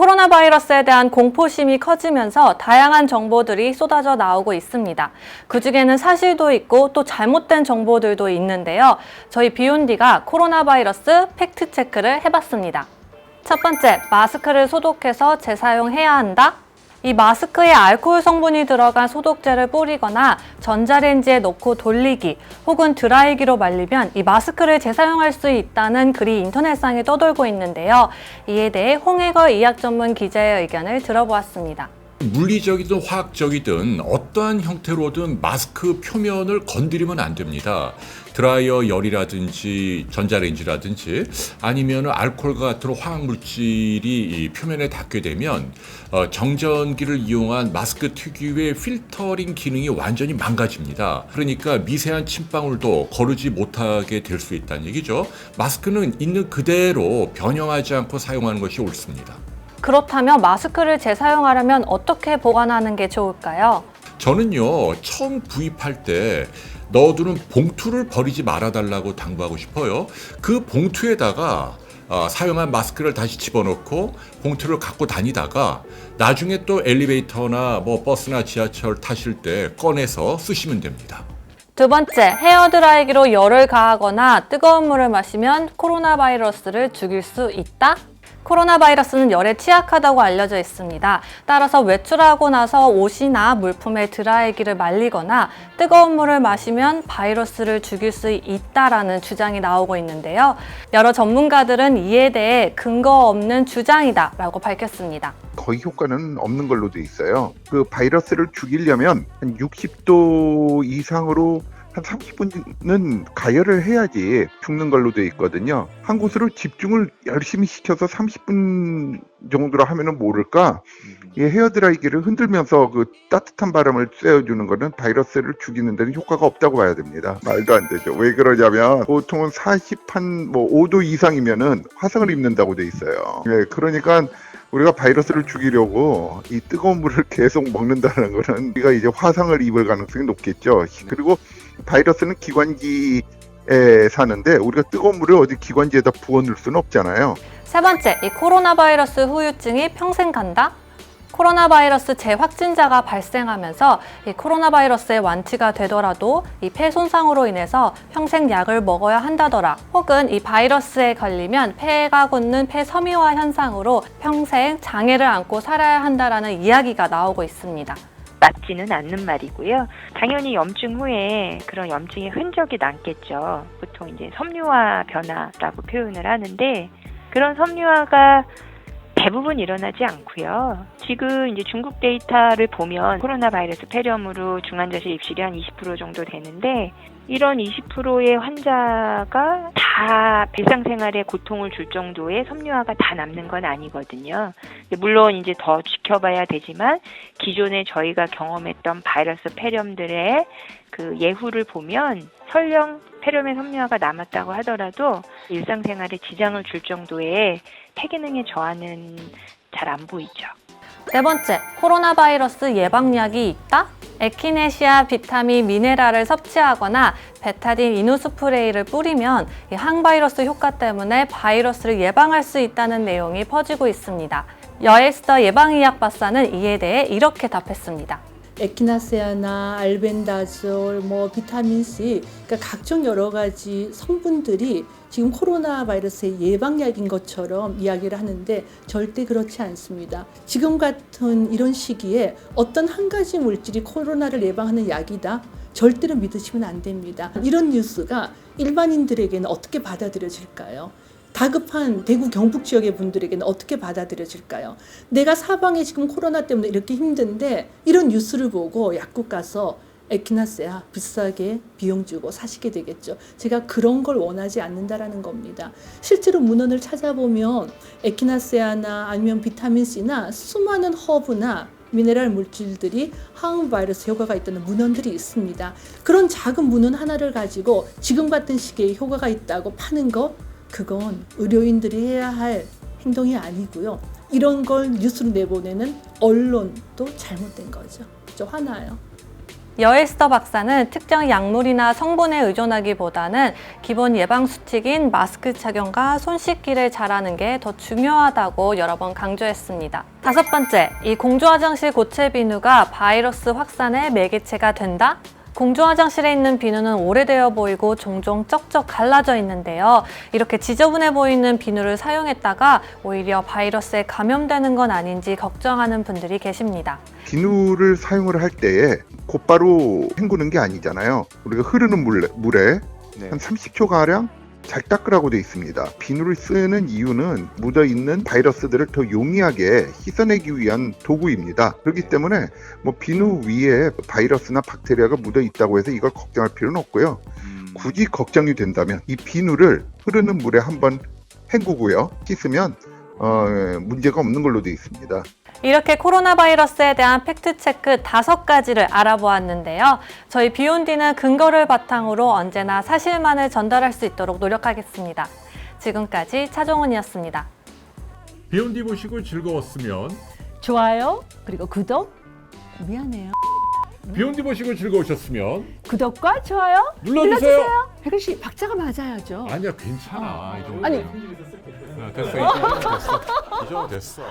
코로나 바이러스에 대한 공포심이 커지면서 다양한 정보들이 쏟아져 나오고 있습니다. 그중에는 사실도 있고 또 잘못된 정보들도 있는데요. 저희 비욘디가 코로나 바이러스 팩트 체크를 해봤습니다. 첫 번째, 마스크를 소독해서 재사용해야 한다? 이 마스크에 알코올 성분이 들어간 소독제를 뿌리거나 전자레인지에 넣고 돌리기 혹은 드라이기로 말리면 이 마스크를 재사용할 수 있다는 글이 인터넷상에 떠돌고 있는데요. 이에 대해 홍해걸 의학 전문 기자의 의견을 들어보았습니다. 물리적이든 화학적이든 어떠한 형태로든 마스크 표면을 건드리면 안 됩니다. 드라이어 열이라든지 전자레인지라든지 아니면 알코올과 같은 화학물질이 이 표면에 닿게 되면 정전기를 이용한 마스크 특유의 필터링 기능이 완전히 망가집니다. 그러니까 미세한 침방울도 거르지 못하게 될 수 있다는 얘기죠. 마스크는 있는 그대로 변형하지 않고 사용하는 것이 옳습니다. 그렇다면 마스크를 재사용하려면 어떻게 보관하는 게 좋을까요? 저는요, 처음 구입할 때 넣어두는 봉투를 버리지 말아달라고 당부하고 싶어요. 그 봉투에다가 사용한 마스크를 다시 집어넣고 봉투를 갖고 다니다가 나중에 또 엘리베이터나 뭐 버스나 지하철 타실 때 꺼내서 쓰시면 됩니다. 두 번째, 헤어드라이기로 열을 가하거나 뜨거운 물을 마시면 코로나 바이러스를 죽일 수 있다? 코로나 바이러스는 열에 취약하다고 알려져 있습니다. 따라서 외출하고 나서 옷이나 물품에 드라이기를 말리거나 뜨거운 물을 마시면 바이러스를 죽일 수 있다라는 주장이 나오고 있는데요. 여러 전문가들은 이에 대해 근거 없는 주장이다 라고 밝혔습니다. 거의 효과는 없는 걸로 돼 있어요. 그 바이러스를 죽이려면 한 60도 이상으로 한 30분은 가열을 해야지 죽는 걸로 돼 있거든요. 한 곳으로 집중을 열심히 시켜서 30분 정도로 하면은 모를까? 이 헤어드라이기를 흔들면서 그 따뜻한 바람을 쐬어주는 거는 바이러스를 죽이는 데는 효과가 없다고 봐야 됩니다. 말도 안 되죠. 왜 그러냐면 보통은 5도 이상이면은 화상을 입는다고 돼 있어요. 네, 그러니까 우리가 바이러스를 죽이려고 이 뜨거운 물을 계속 먹는다는 거는 우리가 이제 화상을 입을 가능성이 높겠죠. 그리고 바이러스는 기관지에 사는데 우리가 뜨거운 물을 어디 기관지에다 부어넣을 수는 없잖아요. 세 번째, 이 코로나 바이러스 후유증이 평생 간다? 코로나 바이러스 재확진자가 발생하면서 이 코로나 바이러스의 완치가 되더라도 이 폐 손상으로 인해서 평생 약을 먹어야 한다더라. 혹은 이 바이러스에 걸리면 폐가 굳는 폐섬유화 현상으로 평생 장애를 안고 살아야 한다라는 이야기가 나오고 있습니다. 맞지는 않는 말이고요. 당연히 염증 후에 그런 염증의 흔적이 남겠죠. 보통 이제 섬유화 변화라고 표현을 하는데 그런 섬유화가 대부분 일어나지 않고요. 지금 이제 중국 데이터를 보면 코로나 바이러스 폐렴으로 중환자실 입실이 한 20% 정도 되는데 이런 20%의 환자가 다 일상생활에 고통을 줄 정도의 섬유화가 다 남는 건 아니거든요. 물론 이제 더 지켜봐야 되지만 기존에 저희가 경험했던 바이러스 폐렴들의 그 예후를 보면 설령 폐렴의 섬유화가 남았다고 하더라도 일상생활에 지장을 줄 정도의 폐기능의 저하는 잘 안 보이죠. 네 번째, 코로나 바이러스 예방약이 있다? 에키네시아 비타민 미네랄을 섭취하거나 베타딘 이노스프레이를 뿌리면 이 항바이러스 효과 때문에 바이러스를 예방할 수 있다는 내용이 퍼지고 있습니다. 여에스더 예방의학 박사는 이에 대해 이렇게 답했습니다. 에키나세아나 알벤다졸, 비타민C, 그러니까 각종 여러 가지 성분들이 지금 코로나 바이러스의 예방약인 것처럼 이야기를 하는데 절대 그렇지 않습니다. 지금 같은 이런 시기에 어떤 한 가지 물질이 코로나를 예방하는 약이다? 절대로 믿으시면 안 됩니다. 이런 뉴스가 일반인들에게는 어떻게 받아들여질까요? 다급한 대구 경북 지역의 분들에게는 어떻게 받아들여질까요? 내가 사방에 지금 코로나 때문에 이렇게 힘든데 이런 뉴스를 보고 약국 가서 에키나세아 비싸게 비용 주고 사시게 되겠죠. 제가 그런 걸 원하지 않는다라는 겁니다. 실제로 문헌을 찾아보면 에키나세아나 아니면 비타민C나 수많은 허브나 미네랄 물질들이 항 바이러스 효과가 있다는 문헌들이 있습니다. 그런 작은 문헌 하나를 가지고 지금 같은 시기에 효과가 있다고 파는 거 그건 의료인들이 해야 할 행동이 아니고요. 이런 걸 뉴스로 내보내는 언론도 잘못된 거죠. 저 화나요. 여에스터 박사는 특정 약물이나 성분에 의존하기보다는 기본 예방 수칙인 마스크 착용과 손 씻기를 잘하는 게 더 중요하다고 여러 번 강조했습니다. 다섯 번째, 이 공조 화장실 고체 비누가 바이러스 확산의 매개체가 된다? 공조 화장실에 있는 비누는 오래되어 보이고 종종 쩍쩍 갈라져 있는데요. 이렇게 지저분해 보이는 비누를 사용했다가 오히려 바이러스에 감염되는 건 아닌지 걱정하는 분들이 계십니다. 비누를 사용을 할 때에 곧바로 헹구는 게 아니잖아요. 우리가 흐르는 물에 한 30초가량 잘 닦으라고 되어 있습니다. 비누를 쓰는 이유는 묻어있는 바이러스들을 더 용이하게 씻어내기 위한 도구입니다. 그렇기 때문에 뭐 비누 위에 바이러스나 박테리아가 묻어있다고 해서 이걸 걱정할 필요는 없고요. 굳이 걱정이 된다면 이 비누를 흐르는 물에 한번 헹구고요. 씻으면 문제가 없는 걸로 되어 있습니다. 이렇게 코로나 바이러스에 대한 팩트체크 5가지를 알아보았는데요. 저희 비욘디는 근거를 바탕으로 언제나 사실만을 전달할 수 있도록 노력하겠습니다. 지금까지 차종훈이었습니다. 비욘디 보시고 즐거웠으면 좋아요, 그리고 구독. 미안해요. 비욘디 보시고 즐거우셨으면 구독과 좋아요 눌러주세요. 혜근 씨, 박자가 맞아야죠. 아니야, 괜찮아. 이 정도. 아니. 됐어. 이 정도 됐어.